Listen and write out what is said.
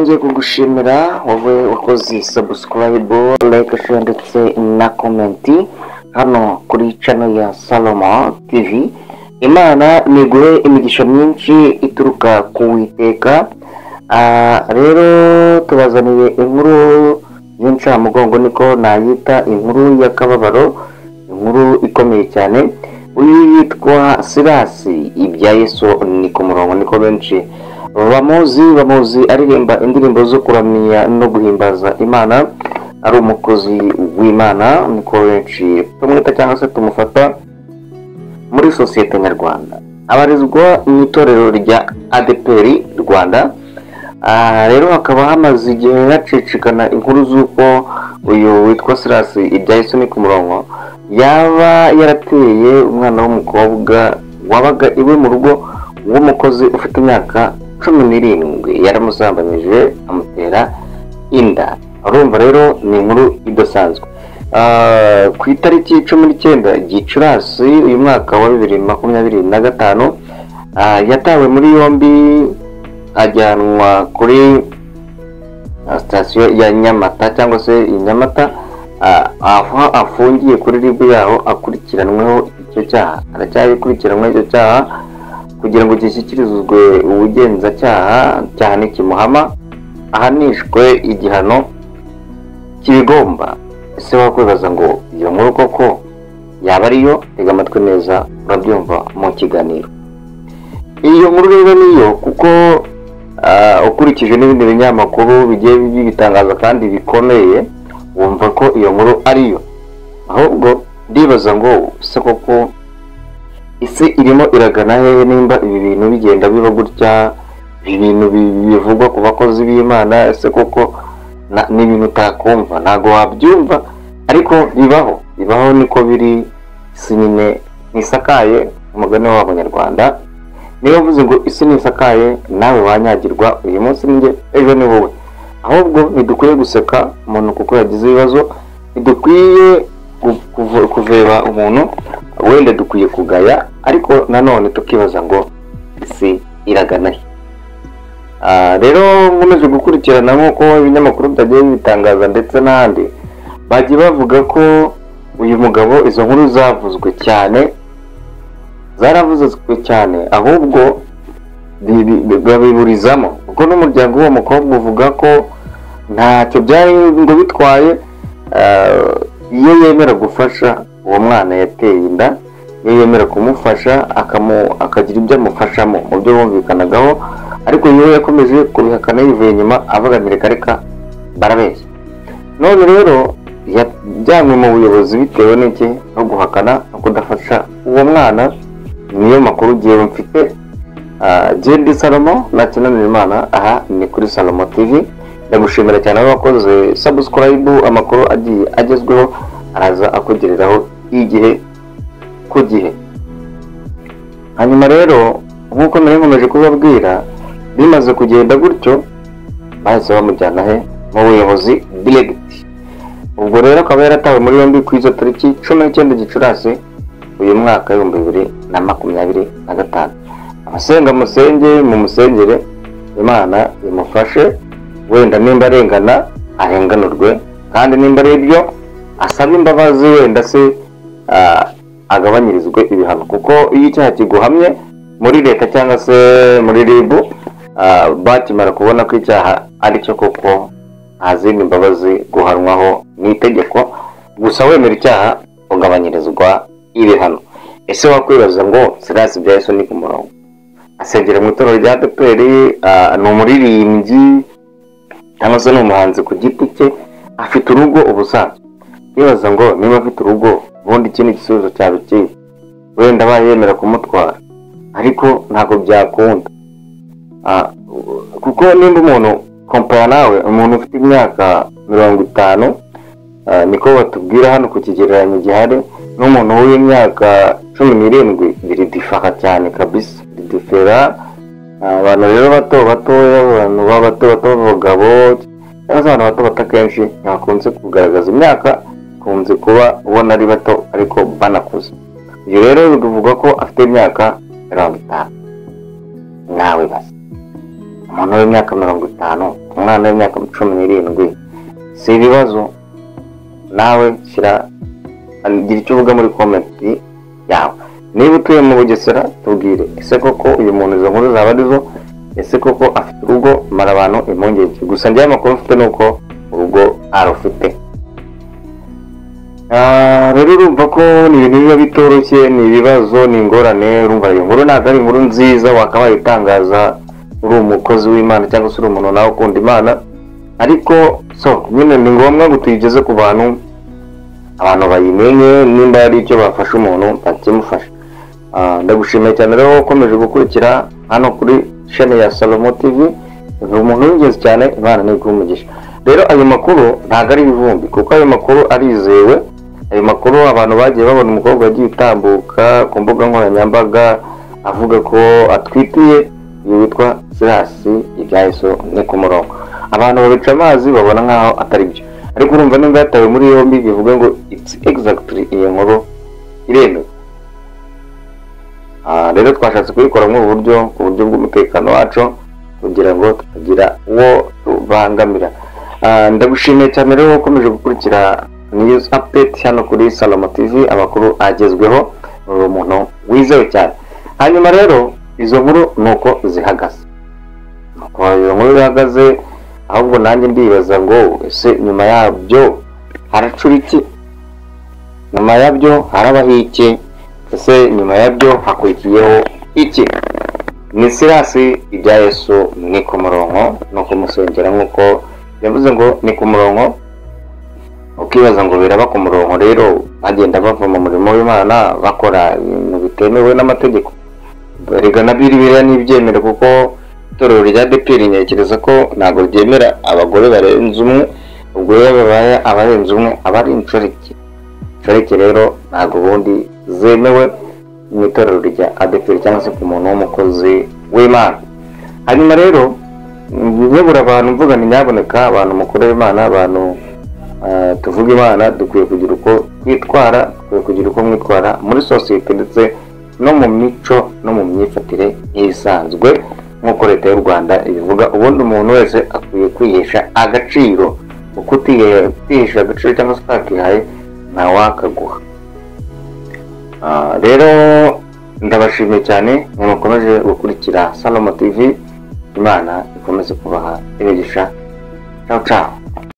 nongeye kugushimira wowe wakoze subscribe, like, share ndetse na comment hano kuri channel ya Salomo TV. Imana niguhe imigisha myinshi ituruka ku Uwiteka. Rero tubazaniye inkuru y'incamugongo, niko nayita inkuru y'akababaro, inkuru ikomeye cyane. Uyu yitwa Silas ibya Yesu ni ku murongo, niko benshi bamuzi aririmba indirimbo zo kuramya no guhimbaza Imana. Ari umukozi w'Imana, niko benshi tumwita cyangwa se tumufata muri sosiyete nyarwanda. Abarizwa mu itorero rya ADEPR Rwanda. Rero hakaba hamaze igihe hacicikana inkuru z'uko uyu witwa Silas ibya Yesu ni ku murongo yaba yarateye umwana w'umukobwa wabaga iwe mu rugo w'umukozi ufite imyaka 17, yaramusambanyije amutera inda. Urumva rero ni inkuru idasanzwe. Ku itariki 19 Gicurasi uyu mwaka wa 2025 yatawe muri yombi ajyanwa kuri sitasiyo ya Nyamata cyangwa se Nyamata, aho afungiye kuri RIB yaho akurikiranweho icyo cyaha. Aracyabikurikiranweho icyo cyaha kugira ngo gishyikirizwe ubugenzacyaha cyaha nikimuhama ahanishwe igihano kibigomba. Ese wakwibaza ngo iyo nkuru koko yaba ariyo? Tega amatwi neza urabyumva mu kiganiro. Iyo nkuru rero niyo kuko ukurikije n'ibindi binyamakuru bigiye bibitangaza kandi bikomeye, wumva ko iyo nkuru ariyo. Ahubwo ndibaza ngo se koko isi irimo iragana hehe nimba ibi bintu bigenda biba gutya, ibintu bivugwa ku bakozi b'Imana? Ese koko ni ibintu utakumva, ntago wabyumva, ariko bibaho niko biri. Isi nyine nisakaye, umugani w'Abanyarwanda niyo uvuze ngo isi nisakaye nawe wanyagirwa. Uyu munsi ninjye, ejo ni wowe. Ahubwo ntidukwiye guseka umuntu kuko yagize ibibazo, ntidukwiye kuveba umuntu, wenda dukwiye kugaya, ariko nanone tukibaza ngo isi iragana he. Rero nkomeje gukurikirana nk'uko ibinyamakuru byagiye bitangaza ndetse n'ahandi bagiye bavuga ko uyu mugabo, izo nkuru zavuzwe cyane, ahubwo babiburizamo kuko n'umuryango w'uwo mukobwa uvuga ko ntacyo byari ngo bitwaye iyo yemera gufasha uwo mwana yateye inda, iyo yemera kumufasha akagira ibyo amufashamo mu byo bumvikanagaho. Ariko iyo yakomeje kubihakana yivuye inyuma avuga ngo reka barabeshya. None rero yajyanywe mu buyobozi bitewe n'iki? No guhakana no kudafasha uwo mwana. Niyo makuru ugiye mfite. Jendi Salomo nakinanira Imana, aha ni kuri Salomo TV. Ndagushimira cyane abakoze subscribe, amakuru agiye agezweho araza akugereraho igihe ku gihe. Hanyuma rero nk'uko nari nkomeje kubabwira, bimaze kugenda gutyo bahise bamujyana he mu buyobozi direct. Ubwo rero akaba yaratawe muri yombi ku izo tariki 19 Gicurasi uyu mwaka wa 2025. Abasenga musenge mu musengere, Imana imufashe, wenda nimba arengana arenganurwe, kandi nimba ari byo asaba imbabazi, wenda se agabanyirizwe ibihano. Kuko iyo icyaha kiguhamye muri leta cyangwa se muri RIB, bakimara kubona ko icyaha ari cyo koko, ntazindi imbabazi guhanwaho n'itegeko, gusa wemera icyaha ugabanyirizwa ibihano. Ese wakwibaza ngo Silas ibya Yesu ni ku murongo, asengera mu itorero rya ADEPR, ni umuririmbyi cyangwa se ni umuhanzi ku giti cye, afite urugo ubusanzwe. Yibaza ngo niba afite urugo ubundi iki ni igisubizo cyawe kihe? Wenda bayemera kumutwara, ariko ntabwo byakunda. Kuko nimba umuntu kompara nawe, umuntu ufite imyaka 50, niko batubwira hano ku kigereranyo gihari, n'umuntu w'imyaka 17, biridifaka cyane kabisa, bidifera. Abantu rero batoya, abantu bato b'abagabo cyangwa abantu bato akenshi ntakunze kugaragaza imyaka, kunze kuba ubona ari bato ariko banakuze. Iyo rero bivuga ko afite imyaka 50. Nawe basi umuntu w'imyaka 50 umwana w'imyaka 17 si ibibazo. Nawe shyira gira icyo uvuga muri comment yawe. Niba utuye mu Bugesera tubwire, ese koko uyu muntu izo nkuru zaba arizo, ese koko afite urugo mara abantu impungenge. Gusa njye amakuru mfite nuko urugo arufite. Rero urumva ko ni ibintu biba bitoroshye, ni ibibazo, ni ingorane. Urumva iyo nkuru ntabwo ari inkuru nziza wakabaye utangaza uri umukozi w'Imana cyangwa se uri umuntu nawe ukunda Imana, ariko nyine ni ngombwa ngo tuyigeze ku bantu, abantu bayimenye, nimba ari icyo bafasha umuntu bakimufasha. Ndagushimiye cyane rero ukomeje gukurikira hano kuri channel ya Salomo TV. Uri umuntu w'ingenzi cyane, Imana niguhe umugisha. Rero ayo makuru ntabwo ari ibivumbi, kuko ayo makuru arizewe. Ayo makuru abantu bagiye babona umukobwa agiye utambuka ku mbuga nkoranyambaga avuga ko atwitiye witwa Silas Ibyayesu ni ku murongo. Abantu babica amazi babona nkaho atari byo, ariko urumva nimba yatawe muri yombi bivuga ngo it's exactly iyo nkuru iremewe. Rero twashatse kubikora mu buryo bw'umutekano wacu kugira ngo tutagira uwo tubangamira. Ndagushimiye cyane rero ukomeje gukurikira news update hano kuri Salomo TV, amakuru agezweho, umuntu wizewe cyane. Hanyuma rero izo nkuru nuko zihagaze, ahubwo nanjye ndibaza ngo ese nyuma yabyo haracura iki, nyuma yabyo harabaho iki, ese nyuma yabyo hakurikiyeho iki? Ni Silas Ibyayesu ni ku murongo, no kumusengera nk'uko yavuze ngo ni ku murongo. Ukibaza ngo biraba ku murongo rero bagenda bava mu murimo w'Imana bakora ibintu bitemewe n'amategeko. Erega na Bibiliya n'ibyemera, kuko itorero rya ADEPR nyekereza ko ntabwo ryemera abagore barenze umwe. Ubwo rero babaye abarenze umwe abari inshoreke. Inshoreke rero ntabwo ubundi zemewe mu itorero rya ADEPR cyangwa se ku muntu w'umukozi w'Imana. Hanyuma rero nyebura abantu mvuga ni nyaboneka, abantu mukorera Imana, abantu tuvuga Imana, dukwiye kugira uko twitwara, dukwiye kugira uko mwitwara muri sosiyete ndetse no mu mico no mu myifatire isanzwe nk'uko leta y'u Rwanda ibivuga. Ubundi umuntu wese akwiye kwihesha agaciro, uko utihesha agaciro cyangwa se utakihaye ntawakaguha. Rero ndabashimiye cyane mukomeje gukurikira Salomo TV. Imana ikomeze kubaha imigisha. Ciao ciao.